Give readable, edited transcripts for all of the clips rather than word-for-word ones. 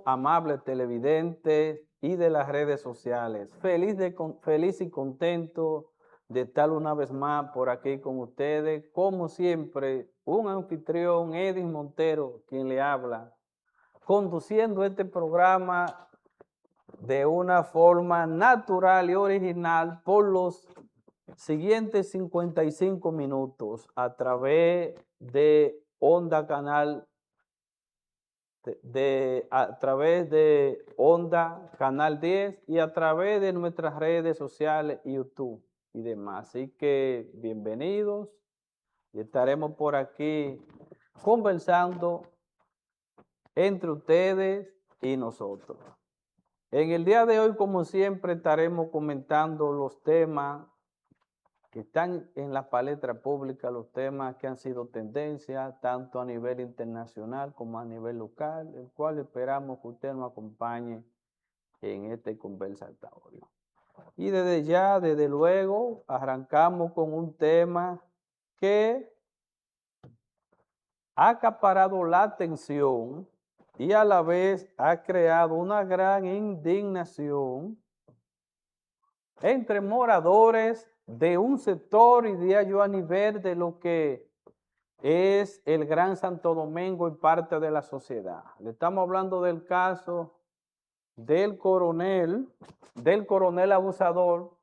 amables televidentes y de las redes sociales. Feliz y contento de estar una vez más por aquí con ustedes. Como siempre, un anfitrión, Edwin Montero, quien le habla, conduciendo este programa de una forma natural y original por los siguientes 55 minutos a través de Onda Canal a través de Onda Canal 10 y a través de nuestras redes sociales, YouTube y demás. Así que bienvenidos y estaremos por aquí conversando entre ustedes y nosotros. En el día de hoy, como siempre, estaremos comentando los temas que están en la palestra pública, los temas que han sido tendencia, tanto a nivel internacional como a nivel local, el cual esperamos que usted nos acompañe en este conversatorio. Y desde ya, desde luego, arrancamos con un tema que ha acaparado la atención y a la vez ha creado una gran indignación entre moradores de un sector, y diría yo a nivel de lo que es el Gran Santo Domingo y parte de la sociedad. Le estamos hablando del caso del coronel abusador,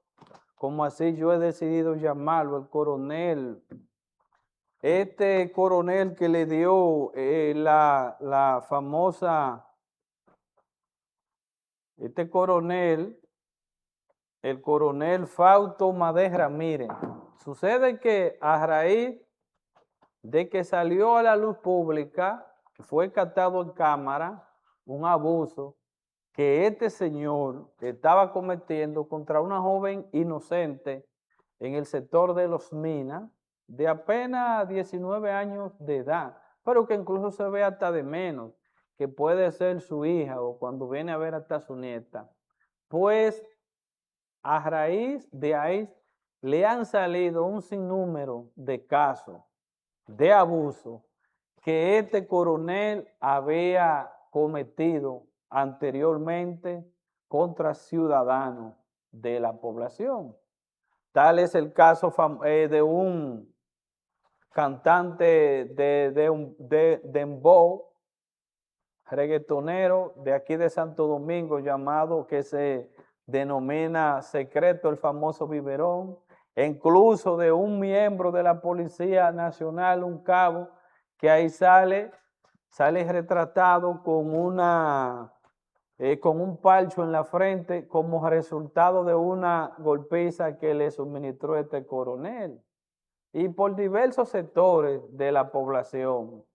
como así yo he decidido llamarlo, el coronel, este coronel que le dio la famosa, este coronel, el coronel Fausto Madej Ramírez. Sucede que a raíz de que salió a la luz pública, que fue captado en cámara, un abuso que este señor estaba cometiendo contra una joven inocente en el sector de Los Minas, de apenas 19 años de edad, pero que incluso se ve hasta de menos, que puede ser su hija o cuando viene a ver hasta su nieta. Pues a raíz de ahí le han salido un sinnúmero de casos de abuso que este coronel había cometido anteriormente contra ciudadanos de la población. Tal es el caso de un cantante de dembow, reggaetonero de aquí de Santo Domingo, llamado, que se denomina Secreto, el famoso Biberón, e incluso de un miembro de la Policía Nacional, un cabo, que ahí sale retratado con con un palcho en la frente como resultado de una golpiza que le suministró este coronel. Y por diversos sectores de la población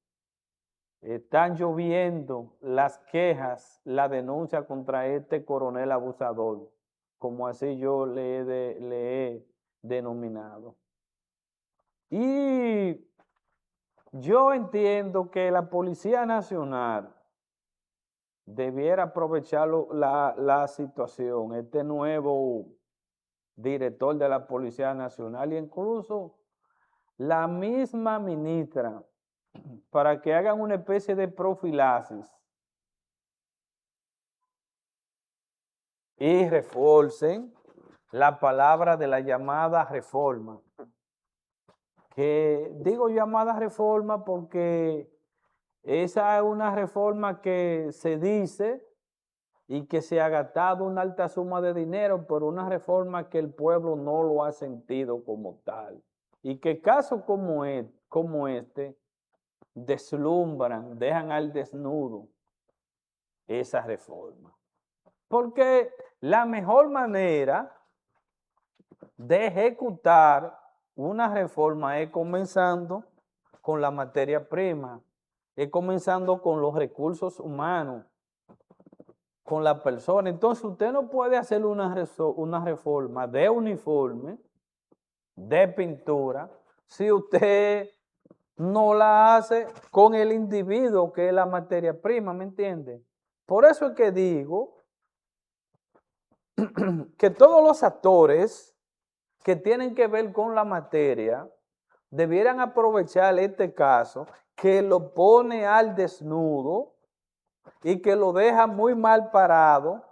están lloviendo las quejas, la denuncia contra este coronel abusador, como así yo le he denominado. Y yo entiendo que la Policía Nacional debiera aprovechar la situación, este nuevo director de la Policía Nacional, e incluso la misma ministra, para que hagan una especie de profilaxis y refuercen la palabra de la llamada reforma. Que digo llamada reforma porque esa es una reforma que se dice y que se ha gastado una alta suma de dinero, pero una reforma que el pueblo no lo ha sentido como tal. Y que casos como este deslumbran, dejan al desnudo esa reforma. Porque la mejor manera de ejecutar una reforma es comenzando con la materia prima, es comenzando con los recursos humanos, con la persona. Entonces usted no puede hacer una reforma de uniforme, de pintura, si usted no la hace con el individuo que es la materia prima, ¿me entiende? Por eso es que digo que todos los actores que tienen que ver con la materia debieran aprovechar este caso que lo pone al desnudo y que lo deja muy mal parado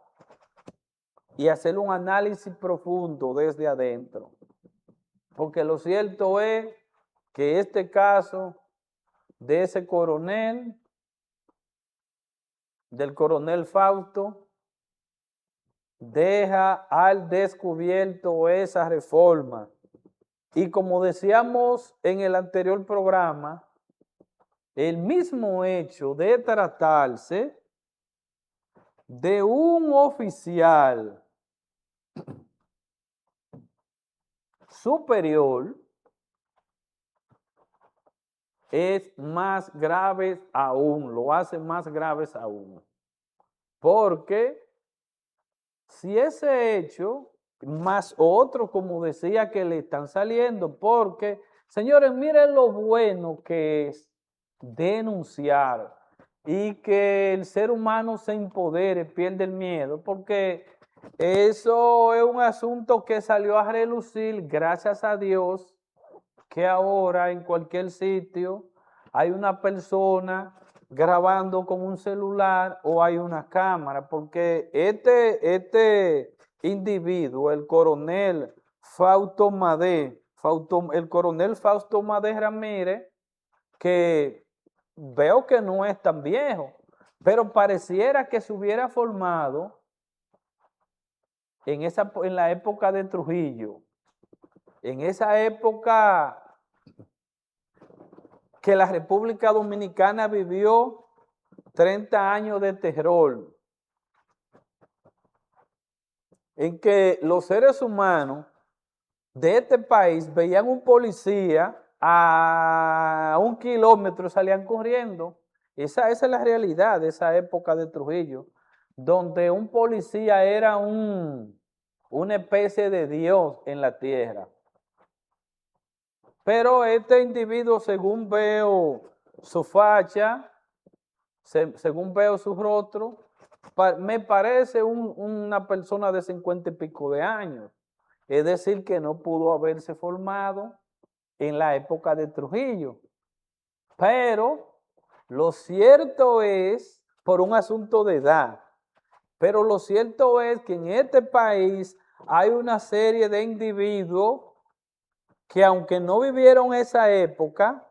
y hacer un análisis profundo desde adentro. Porque lo cierto es que este caso de ese coronel, del coronel Fausto, deja al descubierto esa reforma. Y como decíamos en el anterior programa, el mismo hecho de tratarse de un oficial superior es más grave aún, lo hace más graves aún. Porque si ese hecho, más otro, como decía, que le están saliendo, porque, señores, miren lo bueno que es denunciar y que el ser humano se empodere, pierde el miedo, porque eso es un asunto que salió a relucir, gracias a Dios, que ahora en cualquier sitio hay una persona grabando con un celular o hay una cámara, porque este individuo, el coronel Fausto Madé, el coronel Fausto Madé Ramírez, que veo que no es tan viejo, pero pareciera que se hubiera formado en la época de Trujillo, en esa época que la República Dominicana vivió 30 años de terror, en que los seres humanos de este país veían un policía a 1 kilómetro y salían corriendo. Esa es la realidad de esa época de Trujillo, donde un policía era una especie de Dios en la tierra. Pero este individuo, según veo su facha, según veo su rostro, me parece una persona de 50 y pico de años. Es decir, que no pudo haberse formado en la época de Trujillo. Pero lo cierto es, por un asunto de edad, pero lo cierto es que en este país hay una serie de individuos que aunque no vivieron esa época,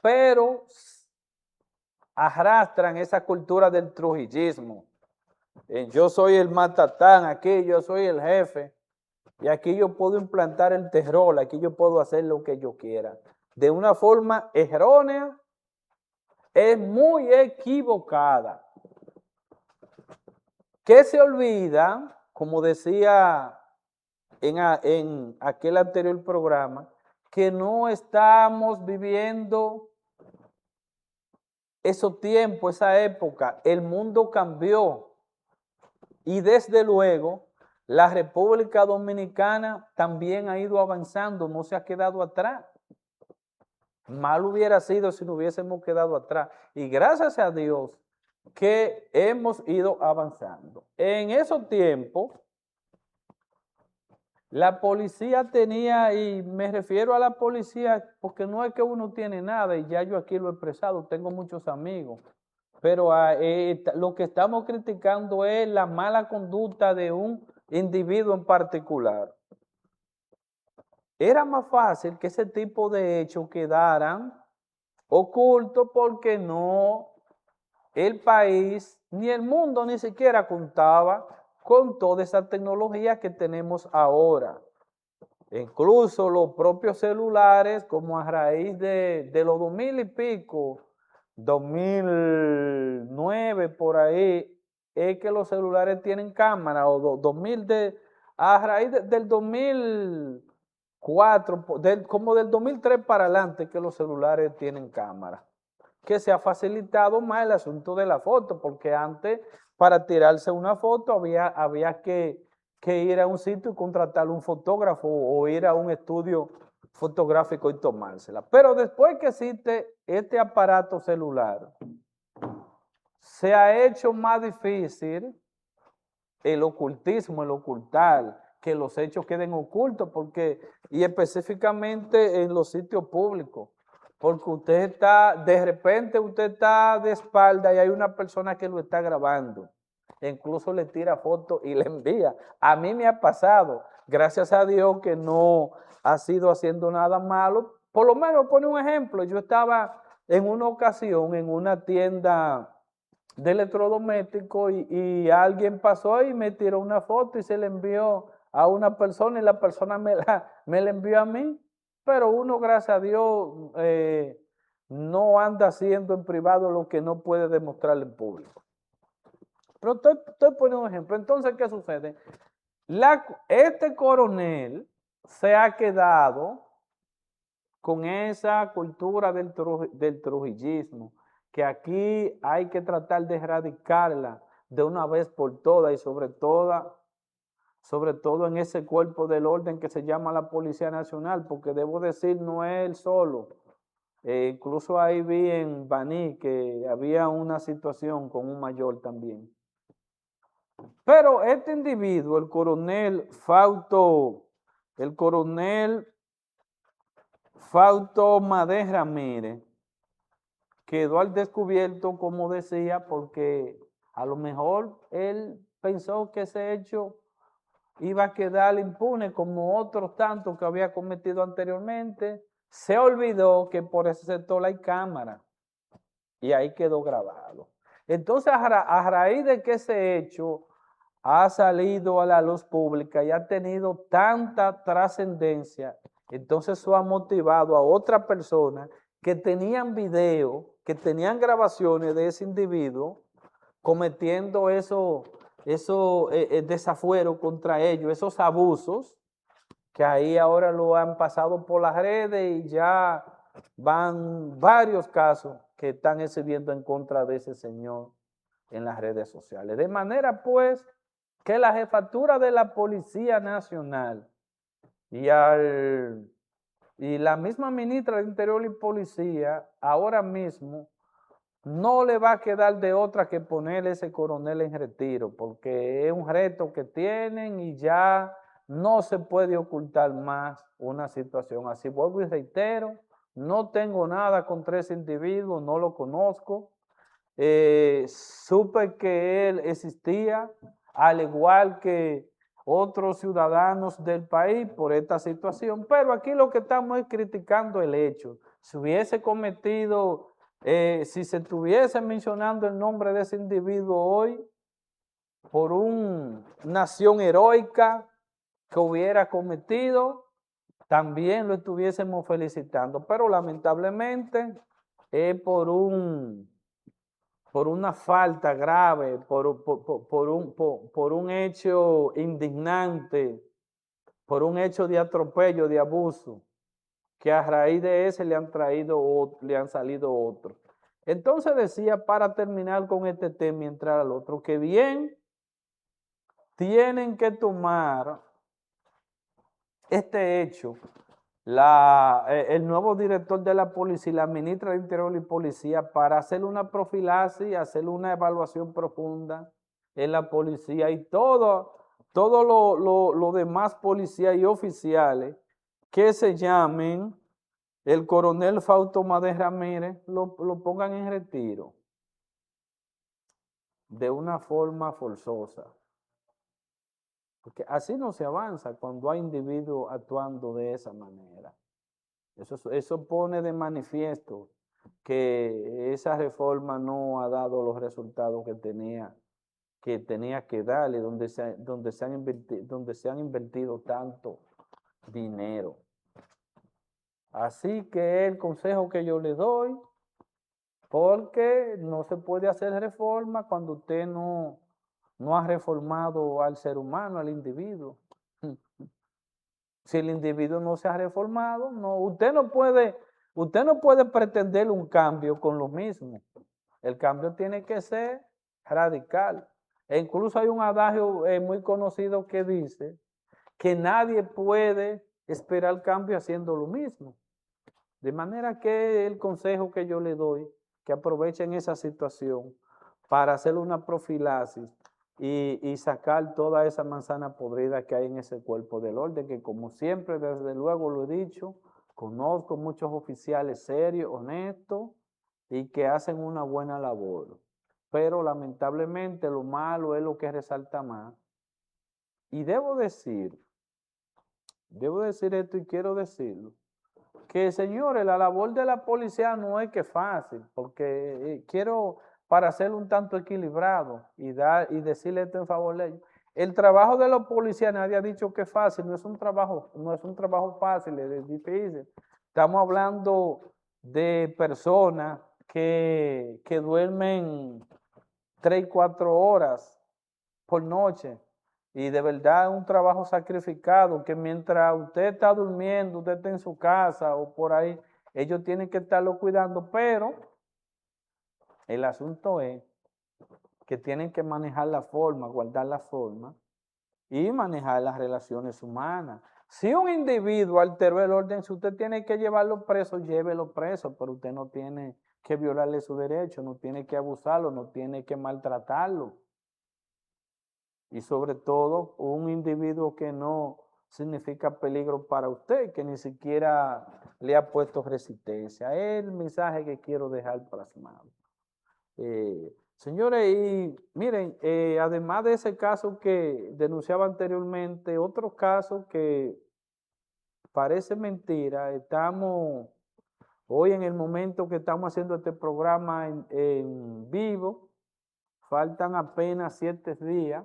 pero arrastran esa cultura del trujillismo. Yo soy el matatán, aquí yo soy el jefe, y aquí yo puedo implantar el terror, aquí yo puedo hacer lo que yo quiera. De una forma errónea, es muy equivocada. Que se olvida, como decía en aquel anterior programa, que no estamos viviendo esos tiempos, esa época. El mundo cambió y desde luego la República Dominicana también ha ido avanzando, no se ha quedado atrás. Mal hubiera sido si no hubiésemos quedado atrás. Y gracias a Dios que hemos ido avanzando. En esos tiempos, la policía tenía, y me refiero a la policía porque no es que uno tiene nada, y ya yo aquí lo he expresado, tengo muchos amigos, pero lo que estamos criticando es la mala conducta de un individuo en particular. Era más fácil que ese tipo de hechos quedaran ocultos porque no, el país ni el mundo ni siquiera contaba con toda esa tecnología que tenemos ahora. Incluso los propios celulares, como a raíz de los 2000 y pico, 2009 por ahí, es que los celulares tienen cámara, o 2000 a raíz del 2004, como del 2003 para adelante, que los celulares tienen cámara, que se ha facilitado más el asunto de la foto, porque antes para tirarse una foto había que ir a un sitio y contratar un fotógrafo o ir a un estudio fotográfico y tomársela. Pero después que existe este aparato celular, se ha hecho más difícil el ocultismo, el ocultar, que los hechos queden ocultos, porque, y específicamente en los sitios públicos, porque usted está, de repente usted está de espalda y hay una persona que lo está grabando. Incluso le tira fotos y le envía. A mí me ha pasado, gracias a Dios que no ha sido haciendo nada malo. Por lo menos pone un ejemplo, yo estaba en una ocasión en una tienda de electrodomésticos y alguien pasó y me tiró una foto y se le envió a una persona y la persona me la envió a mí, pero uno, gracias a Dios, no anda haciendo en privado lo que no puede demostrar en público. Pero estoy poniendo un ejemplo. Entonces, ¿qué sucede? Este coronel se ha quedado con esa cultura del trujillismo, que aquí hay que tratar de erradicarla de una vez por todas y sobre todo en ese cuerpo del orden que se llama la Policía Nacional, porque debo decir, no es él solo. Incluso ahí vi en Baní que había una situación con un mayor también. Pero este individuo, el coronel Fausto Madej Ramírez, quedó al descubierto, como decía, porque a lo mejor él pensó que ese hecho iba a quedar impune como otros tantos que había cometido anteriormente. Se olvidó que por ese sector hay cámara y ahí quedó grabado. Entonces, a raíz de que ese hecho ha salido a la luz pública y ha tenido tanta trascendencia, entonces eso ha motivado a otras personas que tenían video, que tenían grabaciones de ese individuo cometiendo esos desafueros contra ellos, esos abusos, que ahí ahora lo han pasado por las redes y ya van varios casos que están exhibiendo en contra de ese señor en las redes sociales. De manera pues que la jefatura de la Policía Nacional y la misma ministra de Interior y Policía ahora mismo no le va a quedar de otra que poner ese coronel en retiro, porque es un reto que tienen y ya no se puede ocultar más una situación así. Vuelvo y reitero, no tengo nada contra ese individuo, no lo conozco. Supe que él existía, al igual que otros ciudadanos del país por esta situación, pero aquí lo que estamos es criticando el hecho. Si hubiese cometido, si se estuviese mencionando el nombre de ese individuo hoy por una acción heroica que hubiera cometido, también lo estuviésemos felicitando, pero lamentablemente es por una falta grave, por un hecho indignante, por un hecho de atropello, de abuso, que a raíz de ese le han salido otros. Entonces decía, para terminar con este tema y entrar al otro, que bien tienen que tomar este hecho el nuevo director de la policía, la ministra de Interior y Policía, para hacer una profilaxis, hacer una evaluación profunda en la policía y todo lo demás policías y oficiales que se llamen el coronel Fausto Madej Ramírez, lo pongan en retiro de una forma forzosa. Porque así no se avanza cuando hay individuos actuando de esa manera. Eso pone de manifiesto que esa reforma no ha dado los resultados que tenía que darle, donde se han invertido tanto dinero. Así que el consejo que yo le doy, porque no se puede hacer reforma cuando usted no ha reformado al ser humano, al individuo. Si el individuo no se ha reformado, usted no puede pretender un cambio con lo mismo. El cambio tiene que ser radical. E incluso hay un adagio muy conocido que dice que nadie puede esperar cambio haciendo lo mismo. De manera que el consejo que yo le doy, que aprovechen esa situación para hacer una profilaxis y sacar toda esa manzana podrida que hay en ese cuerpo del orden, que como siempre, desde luego lo he dicho, Conozco muchos oficiales serios, honestos y que hacen una buena labor. Pero lamentablemente lo malo es lo que resalta más. Y debo decir esto y quiero decirlo, que señores, la labor de la policía no es que fácil, porque quiero, para ser un tanto equilibrado y decirle esto en favor de ellos. El trabajo de los policías nadie ha dicho que es fácil, no es un trabajo fácil, es difícil. Estamos hablando de personas que duermen 3 y 4 horas por noche. Y de verdad es un trabajo sacrificado que mientras usted está durmiendo, usted está en su casa o por ahí, ellos tienen que estarlo cuidando, pero el asunto es que tienen que manejar la forma, guardar la forma y manejar las relaciones humanas. Si un individuo alteró el orden, si usted tiene que llevarlo preso, llévelo preso, pero usted no tiene que violarle su derecho, no tiene que abusarlo, no tiene que maltratarlo. Y sobre todo un individuo que no significa peligro para usted, que ni siquiera le ha puesto resistencia. Es el mensaje que quiero dejar plasmado. Señores, y miren, además de ese caso que denunciaba anteriormente, otro caso que parece mentira, estamos hoy en el momento que estamos haciendo este programa en vivo, faltan apenas 7 días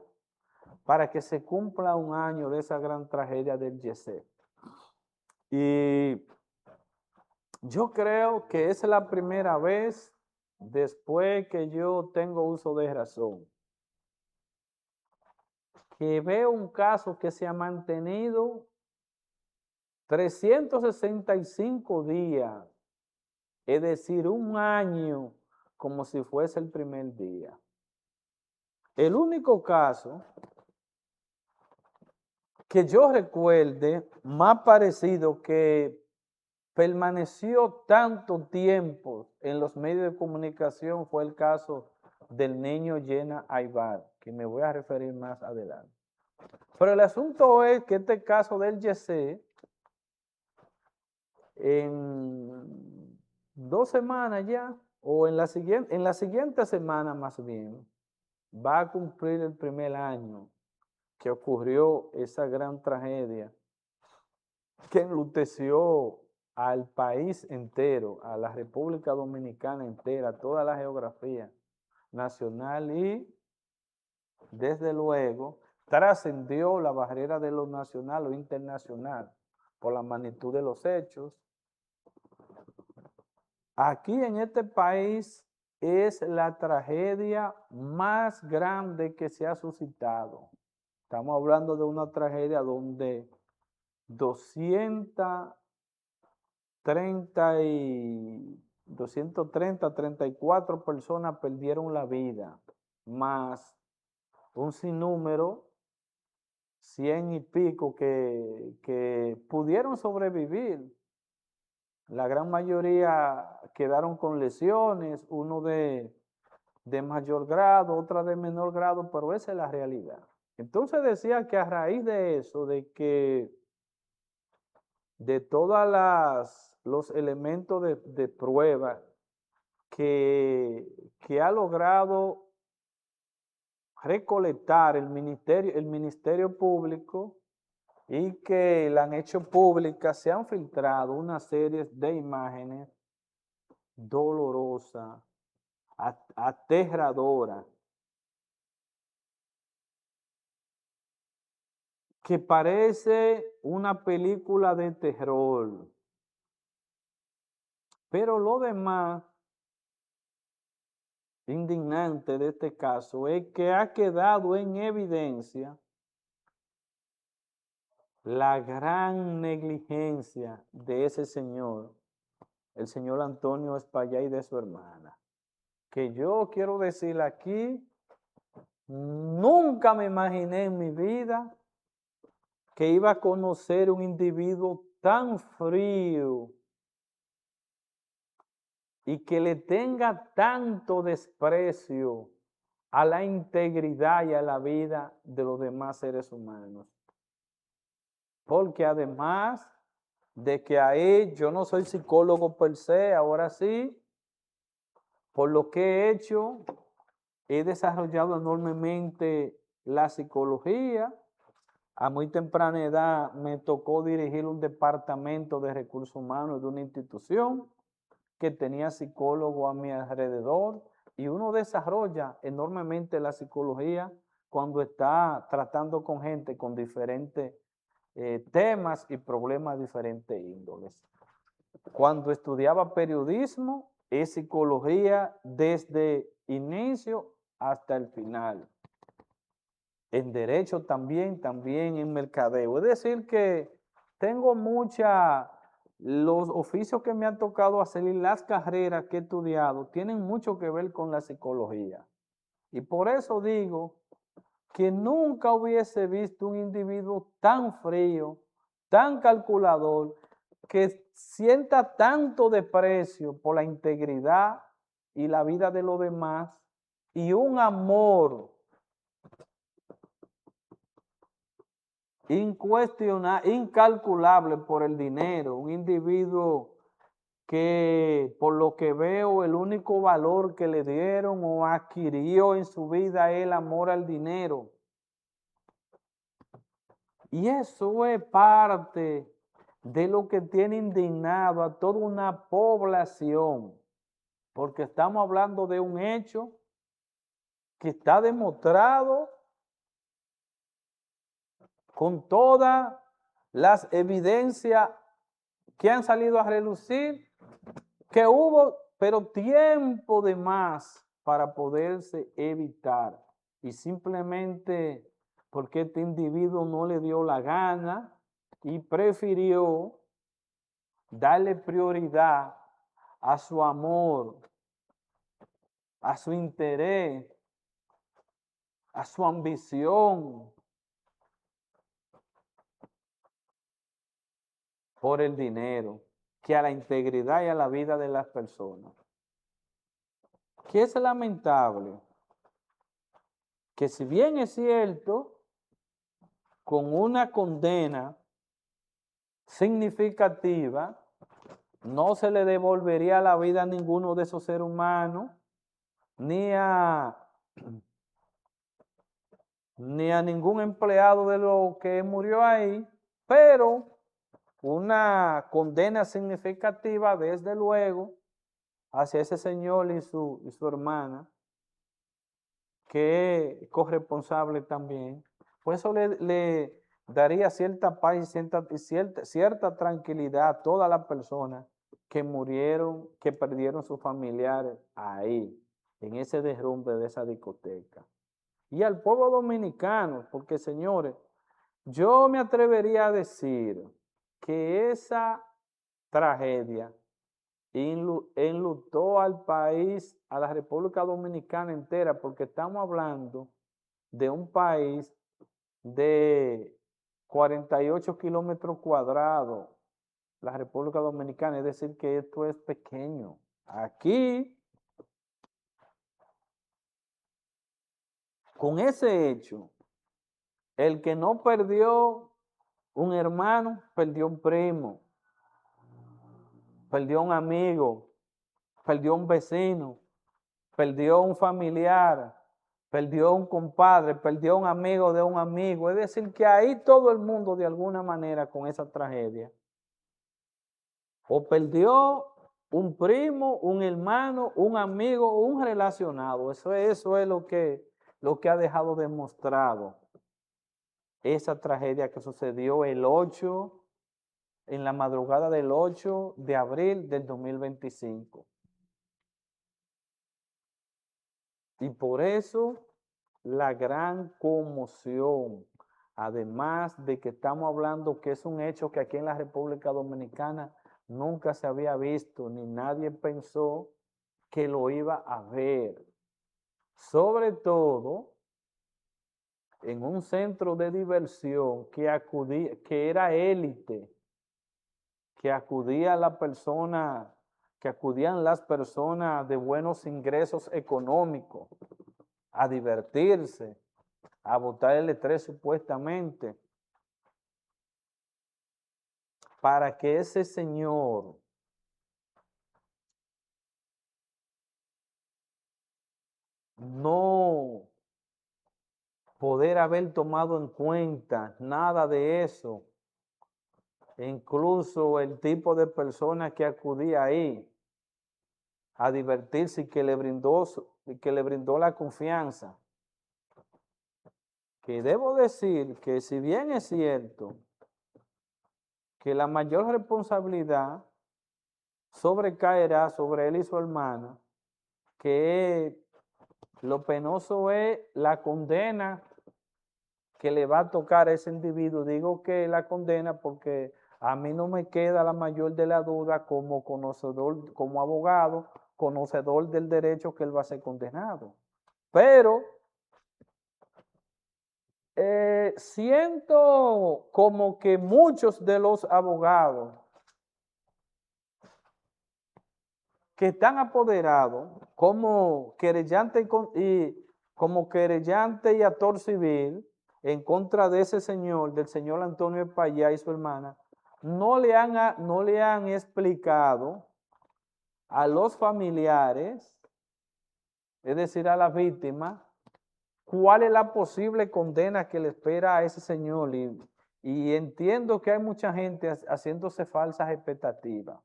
para que se cumpla un año de esa gran tragedia del Yesé. Y yo creo que es la primera vez después que yo tengo uso de razón que veo un caso que se ha mantenido 365 días, es decir, un año como si fuese el primer día. El único caso que yo recuerde más parecido que permaneció tanto tiempo en los medios de comunicación fue el caso del niño Yena Aybar, que me voy a referir más adelante. Pero el asunto es que este caso del Yesé, en 2 semanas ya, o en la siguiente semana más bien, va a cumplir el primer año que ocurrió esa gran tragedia que enluteció al país entero, a la República Dominicana entera, toda la geografía nacional y, desde luego, trascendió la barrera de lo nacional o internacional por la magnitud de los hechos. Aquí en este país es la tragedia más grande que se ha suscitado. Estamos hablando de una tragedia donde 234 personas perdieron la vida, más un sinnúmero, 100 y pico que pudieron sobrevivir. La gran mayoría quedaron con lesiones, uno de mayor grado, otra de menor grado, pero esa es la realidad. Entonces decía que a raíz de eso, de todos los elementos de prueba que ha logrado recolectar el Ministerio Público y que la han hecho pública, se han filtrado una serie de imágenes dolorosas, aterradoras, que parece una película de terror. Pero lo demás indignante de este caso es que ha quedado en evidencia la gran negligencia de ese señor, el señor Antonio Espaillá y de su hermana. Que yo quiero decir aquí, nunca me imaginé en mi vida que iba a conocer un individuo tan frío y que le tenga tanto desprecio a la integridad y a la vida de los demás seres humanos. Porque además de que ahí yo no soy psicólogo per se, ahora sí, por lo que he hecho, he desarrollado enormemente la psicología. A muy temprana edad me tocó dirigir un departamento de recursos humanos de una institución que tenía psicólogos a mi alrededor, y uno desarrolla enormemente la psicología cuando está tratando con gente con diferentes temas y problemas de diferentes índoles. Cuando estudiaba periodismo, es psicología desde inicio hasta el final. En derecho también en mercadeo. Es decir que tengo los oficios que me han tocado hacer y las carreras que he estudiado tienen mucho que ver con la psicología. Y por eso digo que nunca hubiese visto un individuo tan frío, tan calculador, que sienta tanto desprecio por la integridad y la vida de los demás y un amor incuestionable, incalculable por el dinero. Un individuo que, por lo que veo, el único valor que le dieron o adquirió en su vida es el amor al dinero. Y eso es parte de lo que tiene indignado a toda una población, porque estamos hablando de un hecho que está demostrado con todas las evidencias que han salido a relucir, que hubo, pero tiempo de más para poderse evitar. Y simplemente porque este individuo no le dio la gana y prefirió darle prioridad a su amor, a su interés, a su ambición por el dinero, que a la integridad y a la vida de las personas. Que es lamentable que, si bien es cierto, con una condena significativa, no se le devolvería la vida a ninguno de esos seres humanos, ni a ningún empleado de lo que murió ahí, pero una condena significativa, desde luego, hacia ese señor y su hermana, que es corresponsable también. Por eso le daría cierta paz y cierta tranquilidad a todas las personas que murieron, que perdieron sus familiares ahí, en ese derrumbe de esa discoteca. Y al pueblo dominicano, porque, señores, yo me atrevería a decir que esa tragedia enlutó al país, a la República Dominicana entera, porque estamos hablando de un país de 48 kilómetros cuadrados, la República Dominicana, es decir que esto es pequeño. Aquí, con ese hecho, el que no perdió un hermano, perdió un primo, perdió un amigo, perdió un vecino, perdió un familiar, perdió un compadre, perdió un amigo de un amigo. Es decir, que ahí todo el mundo, de alguna manera, con esa tragedia, o perdió un primo, un hermano, un amigo, un relacionado. Eso es lo que ha dejado demostrado esa tragedia que sucedió en la madrugada del 8 de abril del 2025. Y por eso la gran conmoción, además de que estamos hablando que es un hecho que aquí en la República Dominicana nunca se había visto, ni nadie pensó que lo iba a ver. Sobre todo en un centro de diversión que era élite, que acudían las personas de buenos ingresos económicos a divertirse, a botar el estrés supuestamente. para que ese señor no poder haber tomado en cuenta nada de eso, incluso el tipo de persona que acudía ahí a divertirse y que le brindó la confianza. Que debo decir que si bien es cierto que la mayor responsabilidad sobrecaerá sobre él y su hermana, que lo penoso es la condena que le va a tocar a ese individuo. Digo que la condena porque a mí no me queda la mayor de la duda como conocedor, como abogado, conocedor del derecho, que él va a ser condenado. Pero siento como que muchos de los abogados que están apoderados como querellante y actor civil en contra de ese señor, del señor Antonio Espaillat y su hermana, no le han explicado a los familiares, es decir, a la víctima, cuál es la posible condena que le espera a ese señor. Y entiendo que hay mucha gente haciéndose falsas expectativas.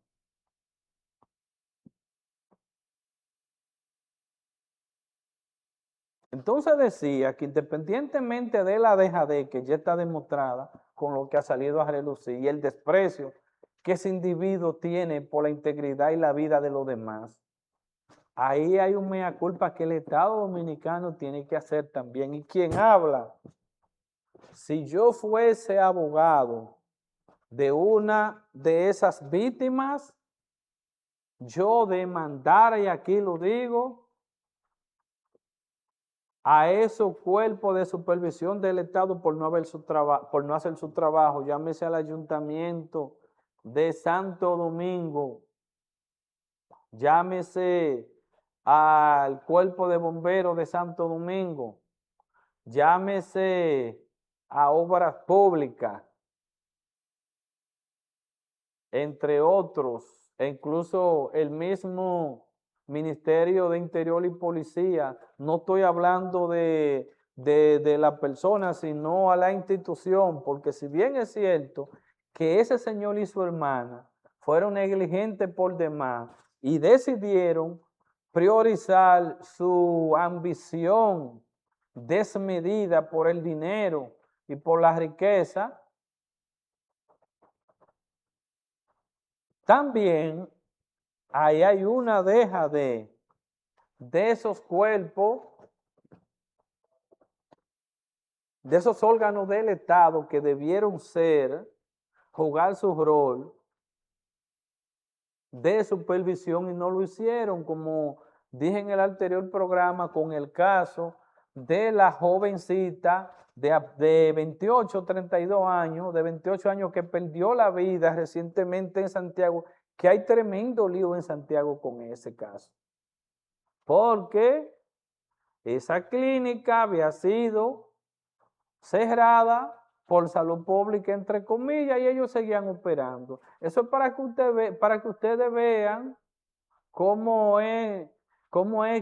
Entonces decía que independientemente de la dejadez que ya está demostrada con lo que ha salido a relucir y el desprecio que ese individuo tiene por la integridad y la vida de los demás, ahí hay un mea culpa que el Estado Dominicano tiene que hacer también. ¿Y quién habla? Si yo fuese abogado de una de esas víctimas, yo demandara, y aquí lo digo, a esos cuerpos de supervisión del Estado por no hacer su trabajo, llámese al Ayuntamiento de Santo Domingo, llámese al Cuerpo de Bomberos de Santo Domingo, llámese a Obras Públicas, entre otros, e incluso el mismo Ministerio de Interior y Policía. No estoy hablando de la persona, sino a la institución, porque si bien es cierto que ese señor y su hermana fueron negligentes por demás y decidieron priorizar su ambición desmedida por el dinero y por la riqueza, también ahí hay una deja de esos cuerpos, de esos órganos del Estado que debieron jugar su rol de supervisión y no lo hicieron, como dije en el anterior programa con el caso de la jovencita de 28, 32 años, de 28 años que perdió la vida recientemente en Santiago, que hay tremendo lío en Santiago con ese caso, porque esa clínica había sido cerrada por salud pública, entre comillas, y ellos seguían operando. Eso es para que ustedes vean cómo es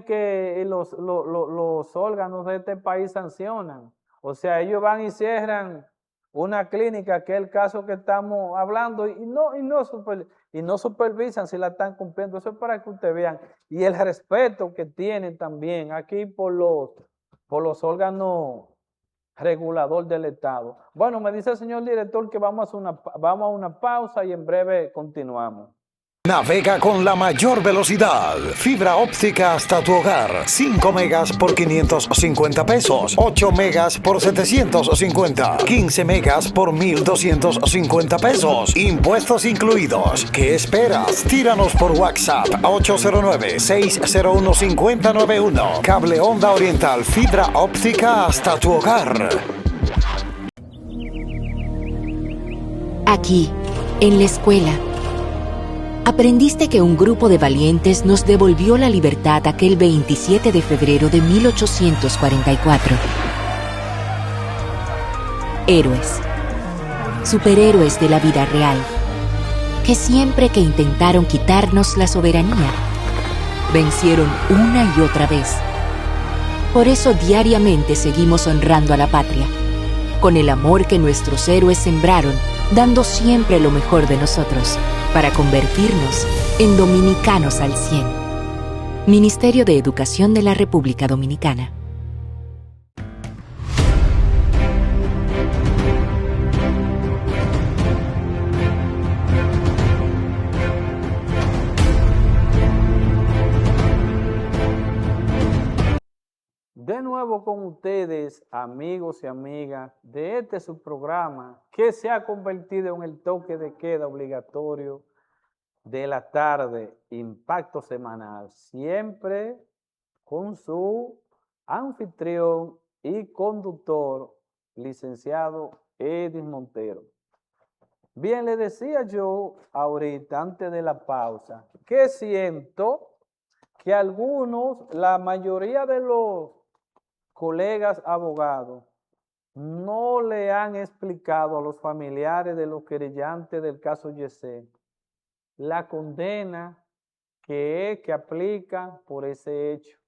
que los órganos de este país sancionan. O sea, ellos van y cierran una clínica, que es el caso que estamos hablando, y no supervisan si la están cumpliendo. Eso es para que ustedes vean. Y el respeto que tienen también aquí por los órganos regulador del Estado. Bueno, me dice el señor director que vamos a una pausa y en breve continuamos. Navega con la mayor velocidad. Fibra óptica hasta tu hogar. 5 megas por 550 pesos. 8 megas por 750. 15 megas por 1,250 pesos. Impuestos incluidos. ¿Qué esperas? Tíranos por WhatsApp a 809-601-5091. Cable Onda Oriental. Fibra óptica hasta tu hogar. Aquí, en la escuela, aprendiste que un grupo de valientes nos devolvió la libertad aquel 27 de febrero de 1844. Héroes, superhéroes de la vida real, que siempre que intentaron quitarnos la soberanía, vencieron una y otra vez. Por eso diariamente seguimos honrando a la patria, con el amor que nuestros héroes sembraron, dando siempre lo mejor de nosotros, para convertirnos en dominicanos al 100. Ministerio de Educación de la República Dominicana. De nuevo con ustedes, amigos y amigas, de este su programa que se ha convertido en el toque de queda obligatorio de la tarde, Impacto Semanal, siempre con su anfitrión y conductor, licenciado Edis Montero. Bien, le decía yo ahorita, antes de la pausa, que siento que algunos, la mayoría de los colegas abogados, no le han explicado a los familiares de los querellantes del caso Yesé la condena que aplica por ese hecho,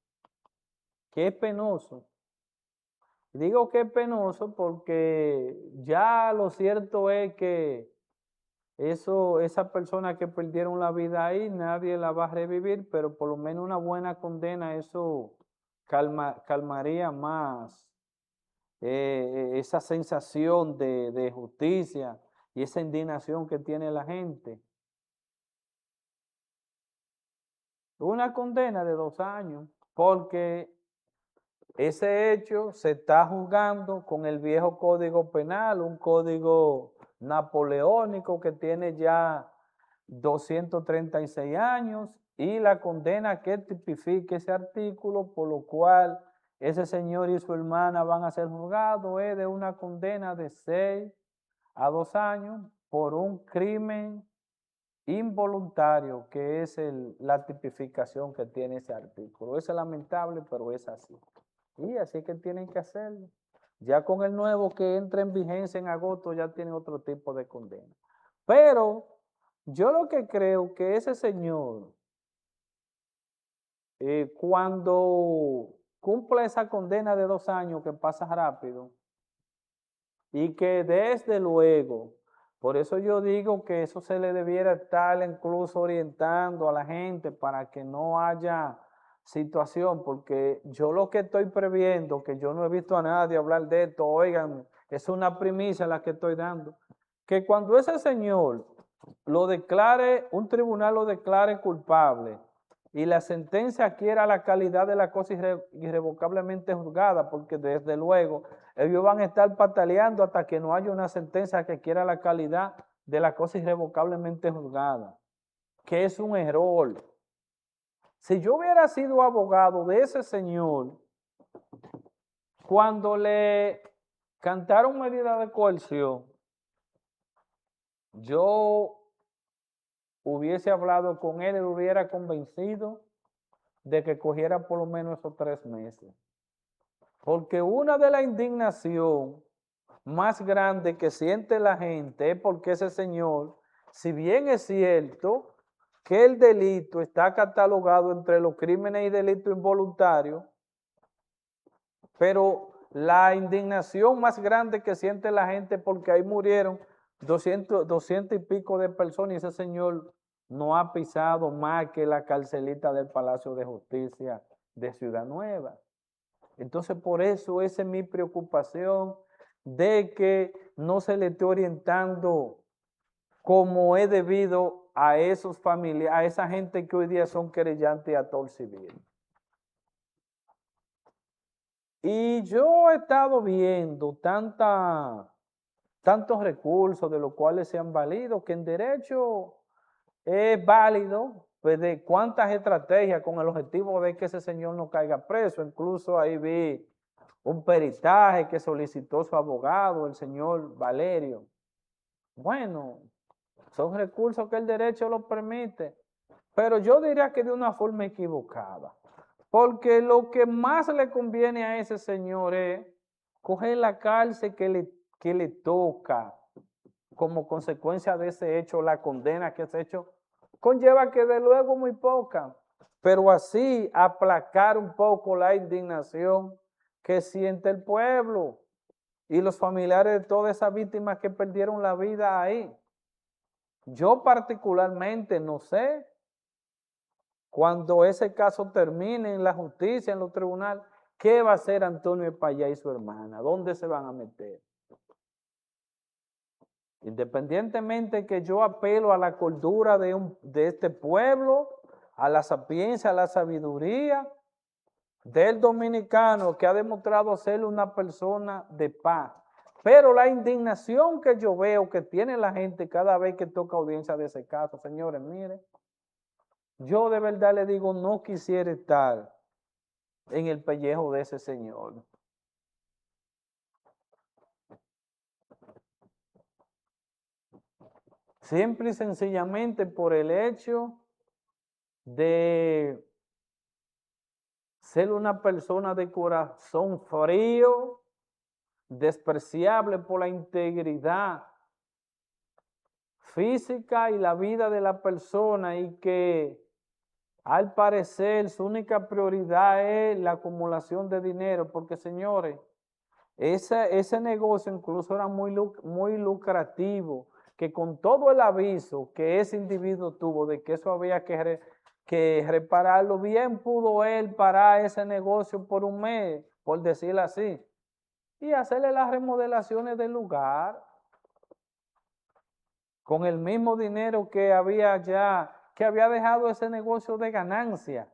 que es penoso. Digo que es penoso porque ya lo cierto es que esas personas que perdieron la vida ahí, nadie la va a revivir, pero por lo menos una buena condena, eso calmaría más esa sensación de justicia y esa indignación que tiene la gente. Una condena de 2 años, porque ese hecho se está juzgando con el viejo Código Penal, un código napoleónico que tiene ya 236 años, y la condena que tipifica ese artículo, por lo cual ese señor y su hermana van a ser juzgados, es de una condena de 6 a 2 años por un crimen involuntario, que es la tipificación que tiene ese artículo. Es lamentable, pero es así. Y así que tienen que hacerlo. Ya con el nuevo que entra en vigencia en agosto, ya tiene otro tipo de condena. Pero yo lo que creo que ese señor, cuando cumple esa condena de 2 años, que pasa rápido, y que desde luego, por eso yo digo que eso se le debiera estar incluso orientando a la gente para que no haya situación, porque yo lo que estoy previendo, que yo no he visto a nadie hablar de esto, oigan, es una primicia la que estoy dando, que cuando ese señor lo declare, un tribunal lo declare culpable y la sentencia adquiera la calidad de la cosa irrevocablemente juzgada, porque desde luego ellos van a estar pataleando hasta que no haya una sentencia que adquiera la calidad de la cosa irrevocablemente juzgada, que es un error. Si yo hubiera sido abogado de ese señor, cuando le cantaron medida de coerción, yo hubiese hablado con él y lo hubiera convencido de que cogiera por lo menos esos 3 meses. Porque una de la indignación más grande que siente la gente es porque ese señor, si bien es cierto que el delito está catalogado entre los crímenes y delitos involuntarios, pero la indignación más grande que siente la gente porque ahí murieron 200 y pico de personas y ese señor no ha pisado más que la carcelita del Palacio de Justicia de Ciudad Nueva. Entonces, por eso esa es mi preocupación, de que no se le esté orientando como es debido a esos familiares, a esa gente que hoy día son querellantes a todo civil. Y yo he estado viendo tantos recursos de los cuales se han valido, que en derecho es válido, pues de cuántas estrategias con el objetivo de que ese señor no caiga preso. Incluso ahí vi un peritaje que solicitó su abogado, el señor Valerio. Bueno, son recursos que el derecho lo permite, pero yo diría que de una forma equivocada, porque lo que más le conviene a ese señor es coger la cárcel que le toca, como consecuencia de ese hecho, la condena que ese hecho conlleva, que de luego muy poca, pero así aplacar un poco la indignación que siente el pueblo y los familiares de todas esas víctimas que perdieron la vida ahí. Yo particularmente no sé, cuando ese caso termine en la justicia, en los tribunales, ¿qué va a hacer Antonio Espaillá y su hermana? ¿Dónde se van a meter? Independientemente que yo apelo a la cordura de este pueblo, a la sapiencia, a la sabiduría del dominicano, que ha demostrado ser una persona de paz. Pero la indignación que yo veo que tiene la gente cada vez que toca audiencia de ese caso, señores, miren, yo de verdad le digo, no quisiera estar en el pellejo de ese señor. Simple y sencillamente por el hecho de ser una persona de corazón frío, despreciable por la integridad física y la vida de la persona, y que al parecer su única prioridad es la acumulación de dinero, porque señores, ese negocio incluso era muy lucrativo, que con todo el aviso que ese individuo tuvo de que eso había que repararlo, bien pudo él parar ese negocio por un mes, por decirlo así, y hacerle las remodelaciones del lugar con el mismo dinero que había dejado ese negocio de ganancia.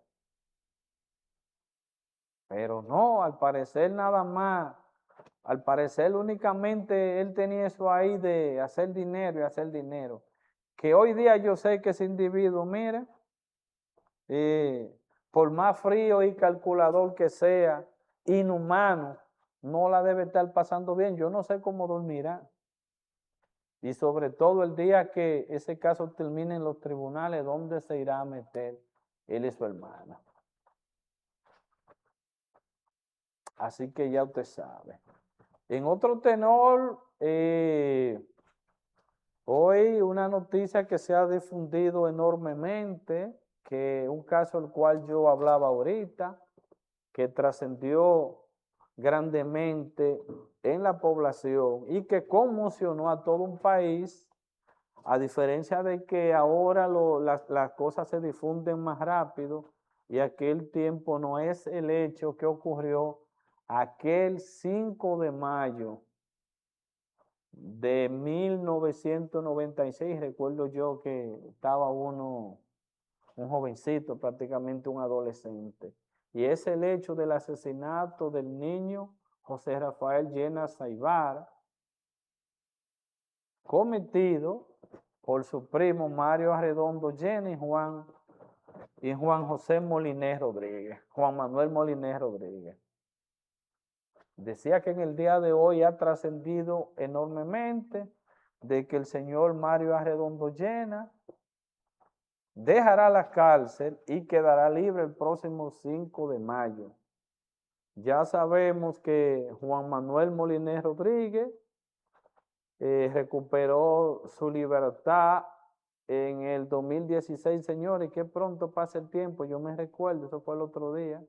Pero no, al parecer nada más, al parecer únicamente él tenía eso ahí de hacer dinero y hacer dinero. Que hoy día yo sé que ese individuo, mire, por más frío y calculador que sea, inhumano, no la debe estar pasando bien. Yo no sé cómo dormirá. Y sobre todo el día que ese caso termine en los tribunales, ¿dónde se irá a meter él y su hermana? Así que ya usted sabe. En otro tenor, hoy una noticia que se ha difundido enormemente, que un caso del cual yo hablaba ahorita, que trascendió grandemente en la población y que conmocionó a todo un país, a diferencia de que ahora las cosas se difunden más rápido, y aquel tiempo no es el hecho que ocurrió aquel 5 de mayo de 1996, recuerdo yo que estaba un jovencito, prácticamente un adolescente, y es el hecho del asesinato del niño José Rafael Llenas Saibar, cometido por su primo Mario Arredondo Llenas y Juan José Molinés Rodríguez, Juan Manuel Molinés Rodríguez. Decía que en el día de hoy ha trascendido enormemente de que el señor Mario Arredondo Llenas dejará la cárcel y quedará libre el próximo 5 de mayo. Ya sabemos que Juan Manuel Molinés Rodríguez recuperó su libertad en el 2016, señores, que pronto pasa el tiempo. Yo me recuerdo, eso fue el otro día,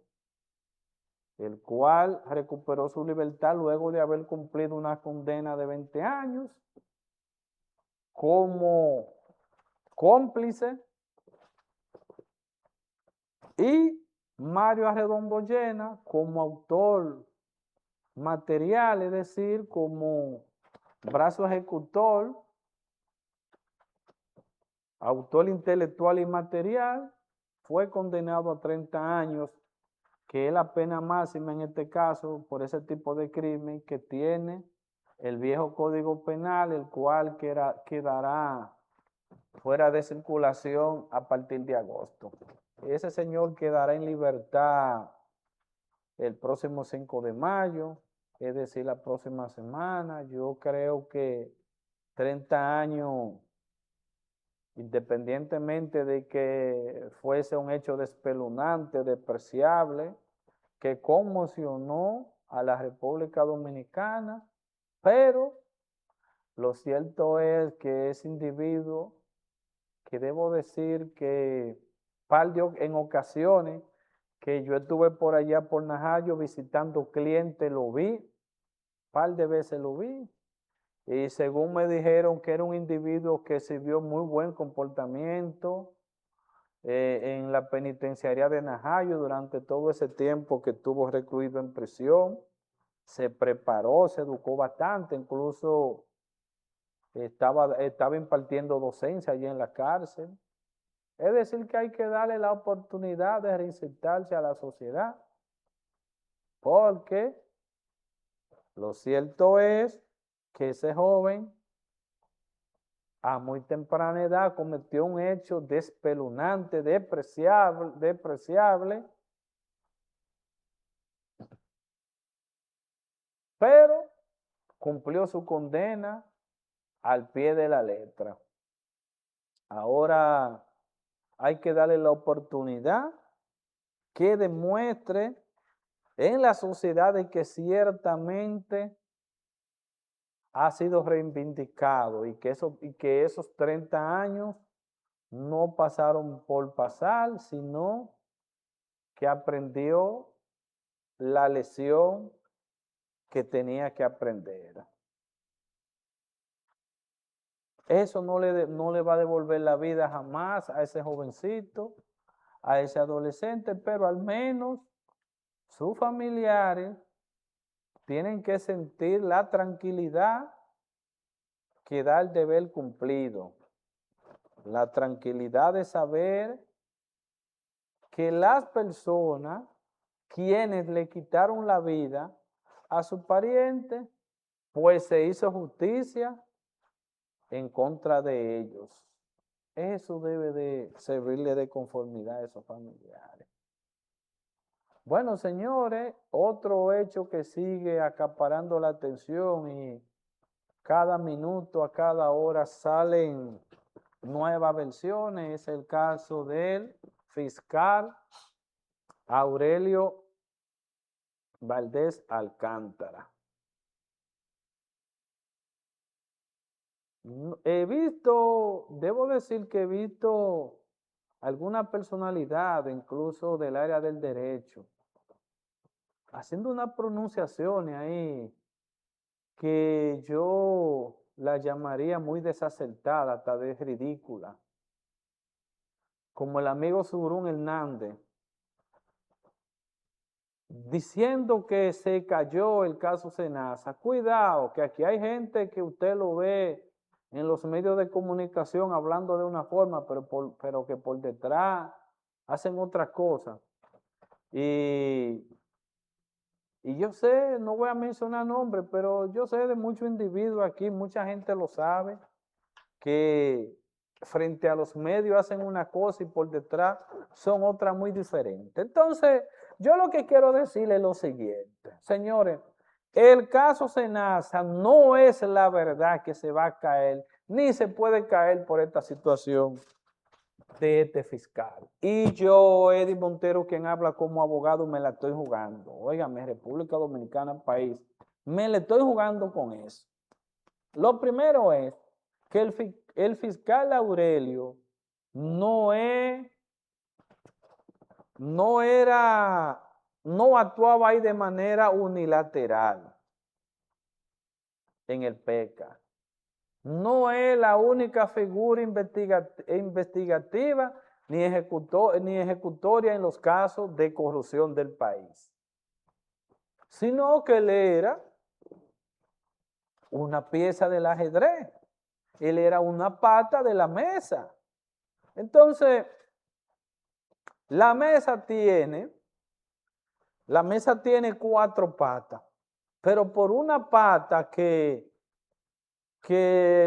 el cual recuperó su libertad luego de haber cumplido una condena de 20 años como cómplice, y Mario Arredondo Llenas como autor material, es decir, como brazo ejecutor, autor intelectual y material, fue condenado a 30 años, que es la pena máxima en este caso por ese tipo de crimen que tiene el viejo Código Penal, el cual quedará fuera de circulación a partir de agosto. Ese señor quedará en libertad el próximo 5 de mayo, es decir, la próxima semana. Yo creo que 30 años, independientemente de que fuese un hecho espeluznante, despreciable, que conmocionó a la República Dominicana, pero Lo cierto es que ese individuo, que debo decir que en ocasiones que yo estuve por allá por Najayo visitando clientes, lo vi, par de veces lo vi, y según me dijeron que era un individuo que sirvió muy buen comportamiento en la penitenciaría de Najayo durante todo ese tiempo que estuvo recluido en prisión. Se preparó, se educó bastante, incluso estaba impartiendo docencia allí en la cárcel. Es decir, que hay que darle la oportunidad de reinsertarse a la sociedad, porque lo cierto es que ese joven a muy temprana edad cometió un hecho despelunante, despreciable, pero cumplió su condena al pie de la letra. Ahora hay que darle la oportunidad que demuestre en la sociedad de que ciertamente ha sido reivindicado y que esos 30 años no pasaron por pasar, sino que aprendió la lección que tenía que aprender. Eso no le va a devolver la vida jamás a ese jovencito, a ese adolescente, pero al menos sus familiares tienen que sentir la tranquilidad que da el deber cumplido. La tranquilidad de saber que las personas quienes le quitaron la vida a su pariente, pues se hizo justicia en contra de ellos. Eso debe de servirle de conformidad a esos familiares. Bueno, señores, otro hecho que sigue acaparando la atención y cada minuto, a cada hora salen nuevas versiones, es el caso del fiscal Aurelio Valdés Alcántara. Debo decir que he visto alguna personalidad, incluso del área del derecho, haciendo unas pronunciaciones ahí que yo la llamaría muy desacertada, hasta de ridícula. Como el amigo Surún Hernández, diciendo que se cayó el caso Senasa. Cuidado, que aquí hay gente que usted lo ve en los medios de comunicación hablando de una forma, pero que por detrás hacen otras cosas. Y yo sé, no voy a mencionar nombres, pero yo sé de muchos individuos aquí, mucha gente lo sabe, que frente a los medios hacen una cosa y por detrás son otras muy diferentes. Entonces, yo lo que quiero decirle es lo siguiente, señores, el caso Senasa no es la verdad que se va a caer, ni se puede caer por esta situación de este fiscal. Y yo, Eddie Montero, quien habla como abogado, me la estoy jugando. Óigame, República Dominicana, país, me la estoy jugando con eso. Lo primero es que el fiscal Aurelio no actuaba ahí de manera unilateral en el PECA. No es la única figura investigativa ni ejecutoria en los casos de corrupción del país, sino que él era una pieza del ajedrez, él era una pata de la mesa. Entonces, la mesa tiene 4 patas, pero por una pata que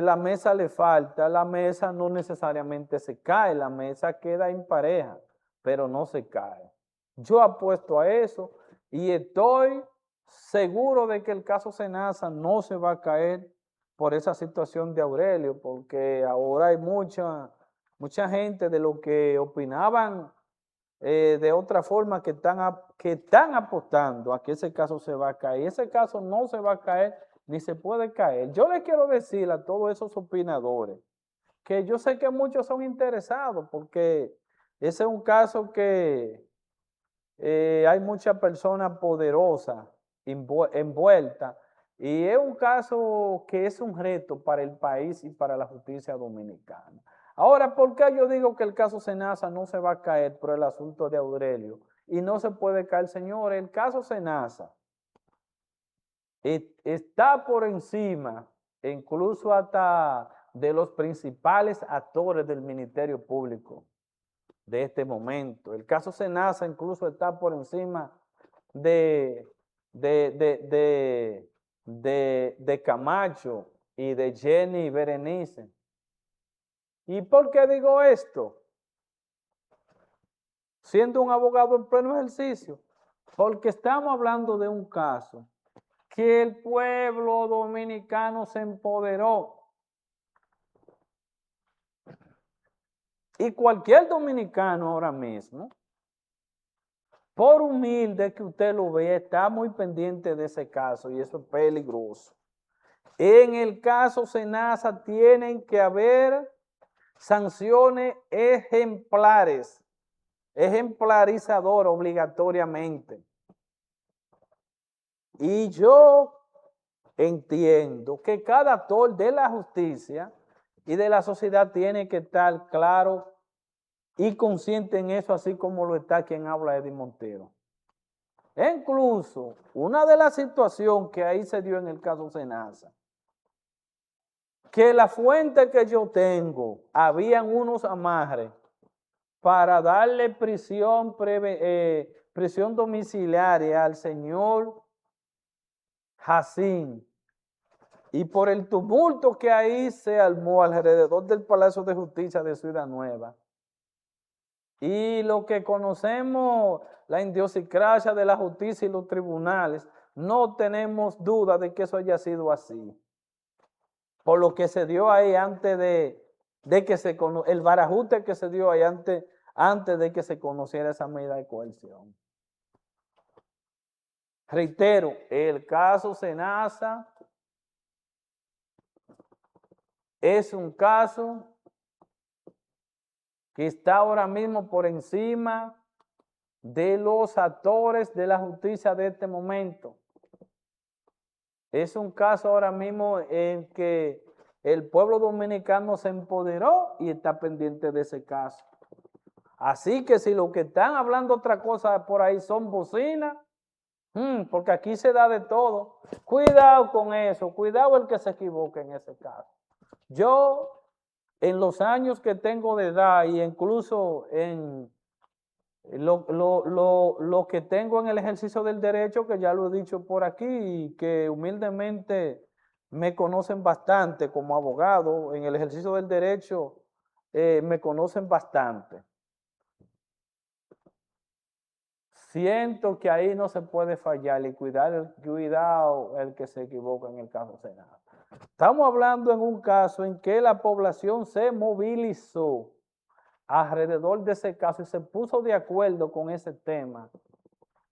la mesa le falta, la mesa no necesariamente se cae, la mesa queda en pareja, pero no se cae. Yo apuesto a eso y estoy seguro de que el caso Senasa no se va a caer por esa situación de Aurelio, porque ahora hay mucha gente de lo que opinaban de otra forma que están apostando a que ese caso se va a caer. Ese caso no se va a caer ni se puede caer. Yo le quiero decir a todos esos opinadores que yo sé que muchos son interesados porque ese es un caso que hay muchas personas poderosas envueltas y es un caso que es un reto para el país y para la justicia dominicana. Ahora, ¿por qué yo digo que el caso Senasa no se va a caer por el asunto de Aurelio? Y no se puede caer, señores. El caso Senasa está por encima, incluso hasta de los principales actores del Ministerio Público de este momento. El caso Senasa incluso está por encima de Camacho y de Jenny Berenice. ¿Y por qué digo esto? Siendo un abogado en pleno ejercicio, porque estamos hablando de un caso que el pueblo dominicano se empoderó. Y cualquier dominicano ahora mismo, por humilde que usted lo vea, está muy pendiente de ese caso y eso es peligroso. En el caso Senasa tienen que haber sanciones ejemplarizadoras obligatoriamente. Y yo entiendo que cada actor de la justicia y de la sociedad tiene que estar claro y consciente en eso, así como lo está quien habla, Eddie Montero. E incluso, una de las situaciones que ahí se dio en el caso Senasa, que la fuente que yo tengo, habían unos amarres para darle prisión domiciliaria al señor Jacín, y por el tumulto que ahí se armó alrededor del Palacio de Justicia de Ciudad Nueva, y lo que conocemos, la idiosincrasia de la justicia y los tribunales, no tenemos duda de que eso haya sido así. Por lo que se dio ahí antes de que se conociera, el barajuste que se dio ahí antes de que se conociera esa medida de coerción. Reitero, el caso Senasa es un caso que está ahora mismo por encima de los actores de la justicia de este momento. Es un caso ahora mismo en que el pueblo dominicano se empoderó y está pendiente de ese caso. Así que si los que están hablando otra cosa por ahí son bocinas, porque aquí se da de todo, cuidado con eso, cuidado el que se equivoque en ese caso. Yo, en los años que tengo de edad y incluso en lo que tengo en el ejercicio del derecho, que ya lo he dicho por aquí y que humildemente me conocen bastante como abogado, en el ejercicio del derecho me conocen bastante. Siento que ahí no se puede fallar y cuidado el que se equivoca en el caso Senasa. Estamos hablando en un caso en que la población se movilizó alrededor de ese caso y se puso de acuerdo con ese tema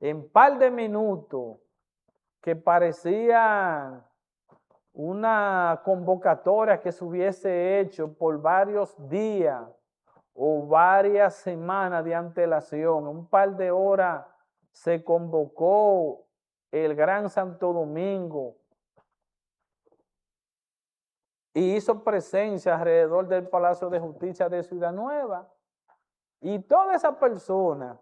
en par de minutos que parecía una convocatoria que se hubiese hecho por varios días o varias semanas de antelación. Un par de horas se convocó el Gran Santo Domingo y hizo presencia alrededor del Palacio de Justicia de Ciudad Nueva. Y todas esas personas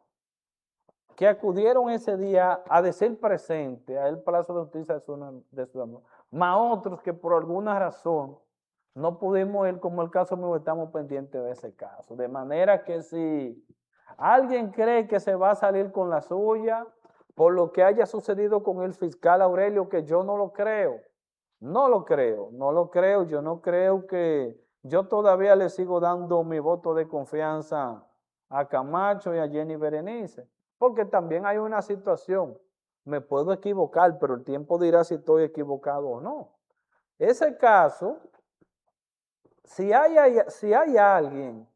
que acudieron ese día a decir presente al Palacio de Justicia de Ciudad Nueva, más otros que por alguna razón no pudimos ir, como el caso mío, estamos pendientes de ese caso. De manera que si alguien cree que se va a salir con la suya por lo que haya sucedido con el fiscal Aurelio, que yo no lo creo, yo no creo que yo todavía le sigo dando mi voto de confianza a Camacho y a Jenny Berenice, porque también hay una situación, me puedo equivocar, pero el tiempo dirá si estoy equivocado o no. Ese caso, si hay alguien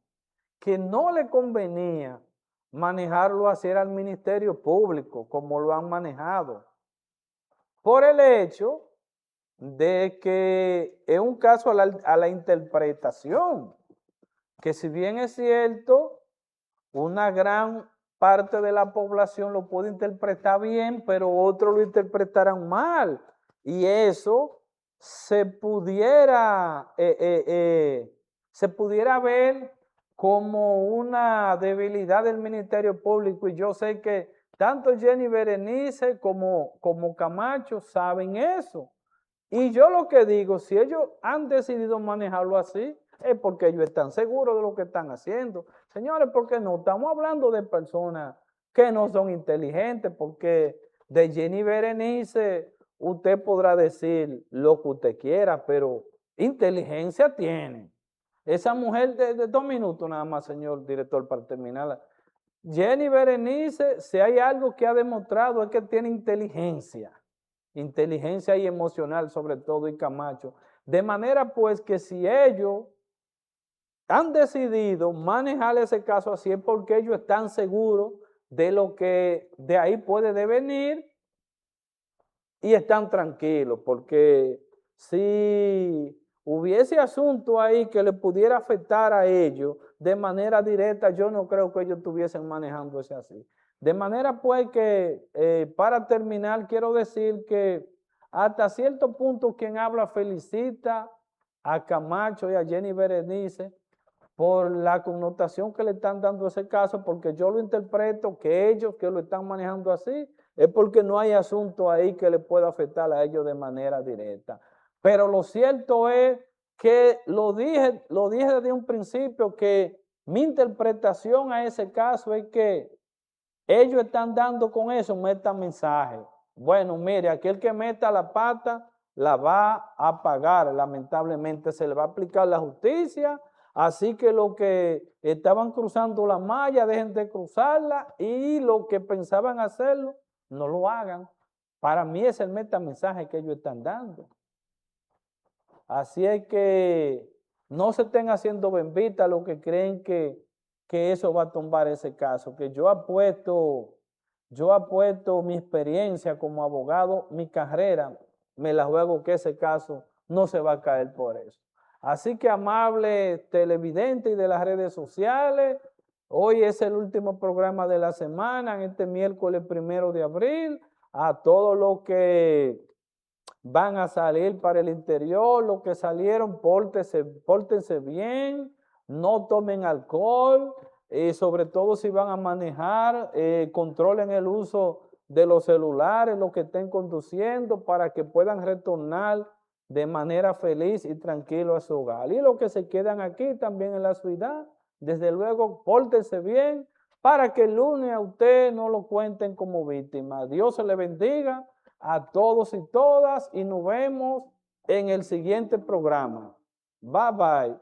que no le convenía manejarlo así era al Ministerio Público, como lo han manejado, por el hecho de que es un caso a la interpretación, que si bien es cierto, una gran parte de la población lo puede interpretar bien, pero otros lo interpretarán mal, y eso se pudiera ver como una debilidad del Ministerio Público, y yo sé que tanto Jenny Berenice como Camacho saben eso. Y yo lo que digo, si ellos han decidido manejarlo así, es porque ellos están seguros de lo que están haciendo. Señores, porque no estamos hablando de personas que no son inteligentes, porque de Jenny Berenice usted podrá decir lo que usted quiera, pero inteligencia tiene. Esa mujer de 2 minutos nada más, señor director, para terminar. Jenny Berenice, si hay algo que ha demostrado es que tiene inteligencia y emocional sobre todo, y Camacho. De manera pues que si ellos han decidido manejar ese caso así es porque ellos están seguros de lo que de ahí puede devenir y están tranquilos, porque si hubiese asunto ahí que le pudiera afectar a ellos de manera directa, yo no creo que ellos estuviesen manejando ese así. De manera pues que para terminar quiero decir que hasta cierto punto quien habla felicita a Camacho y a Jenny Berenice por la connotación que le están dando a ese caso, porque yo lo interpreto que ellos que lo están manejando así es porque no hay asunto ahí que le pueda afectar a ellos de manera directa. Pero lo cierto es que lo dije desde un principio, que mi interpretación a ese caso es que ellos están dando con eso, meta mensaje. Bueno, mire, aquel que meta la pata la va a pagar, lamentablemente se le va a aplicar la justicia, así que los que estaban cruzando la malla dejen de cruzarla y los que pensaban hacerlo no lo hagan. Para mí es el metamensaje que ellos están dando. Así es que no se estén haciendo bembitas los que creen que eso va a tumbar ese caso, que yo apuesto mi experiencia como abogado, mi carrera, me la juego que ese caso no se va a caer por eso. Así que, amable televidente y de las redes sociales, hoy es el último programa de la semana, en este miércoles 1 de abril, a todos los que van a salir para el interior, los que salieron, pórtense bien, no tomen alcohol, sobre todo si van a manejar, controlen el uso de los celulares, los que estén conduciendo, para que puedan retornar de manera feliz y tranquilo a su hogar. Y los que se quedan aquí también en la ciudad, desde luego, pórtense bien, para que el lunes a usted no lo cuenten como víctima. Dios se le bendiga a todos y todas, y nos vemos en el siguiente programa. Bye, bye.